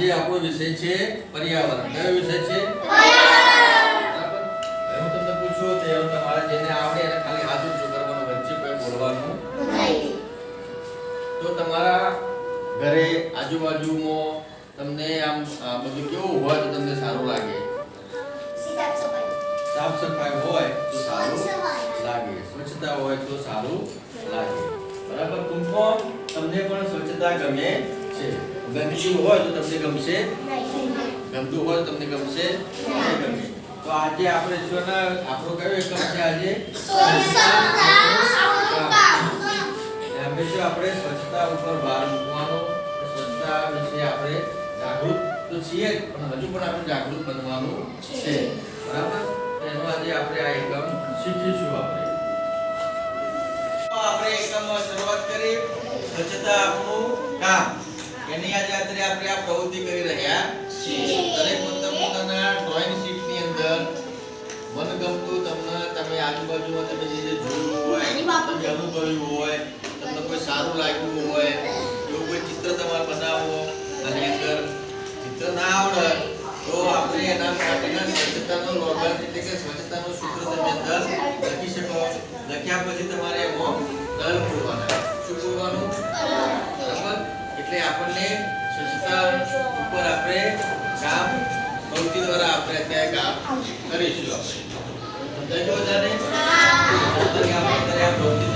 આજે આપણો વિષય છે પર્યાવરણ. કયો વિષય છે? પર્યાવરણ. હું તમને પૂછું તે તમારે જેને આવડે એને ખાલી હાથ ઊંચો કરવાનો, વચ્ચે કોઈ બોલવાનું નહીં. તો તમારા ઘરે આજુબાજુમાં તમને આમ બધું કેવું હોય તો તમને સારું લાગે? સાફ સફાઈ હોય તો સારું લાગે, સ્વચ્છતા હોય તો સારું લાગે. બરાબર. ટૂંકમાં તમને પણ સ્વચ્છતા ગમે છે. ગંદકી હોય તો તમને ગમશે નહીં. ગંદુ હોય તો તમને ગમશે નહીં ગમે. તો આજે આપણે આપણો કયો એકમ છે આજે? હંમેશા આપણે સ્વચ્છતા ઉપર ભાર મૂકવાનો. સ્વચ્છતા વિશે આપણે જાગૃત તો છીએ પણ હજુ પણ આપણે જાગૃત બનવાનું છે. બરાબર. એનો આજે આપણે આ એકમ શીખીશું. આપણે એકમમાં શરૂઆત કરી સ્વચ્છતા આપણું કામ. એની આજે આપણે આ પ્રવૃત્તિ કરી રહ્યા છીએ. દરેક પોતાના ડ્રોઈંગ શીટ ની અંદર મનગમતું તમે આજુબાજુમાં તમે જે જોયું હોય, તમે અનુભવ્યું હોય, તમને કોઈ સારું લાગ્યું હોય એવું કોઈ ચિત્ર તમારે બનાવો. આની અંદર ચિત્ર ના આવડે તો આપણે એના માટેના સ્વચ્છતાનો લોગન એટલે કે સ્વચ્છતાનું સૂત્ર તમે અંદર લખી શકો. લખ્યા પછી તમારે એમાં કલર પૂરવાના. શું પૂરવાનું? બરાબર. એટલે આપણને સ્વચ્છતા ઉપર આપણે કામ પ્રવૃત્તિ દ્વારા આપણે અત્યારે કામ કરીશું. આપણે સમજાય બધાને? આપણે આ પ્રવૃત્તિ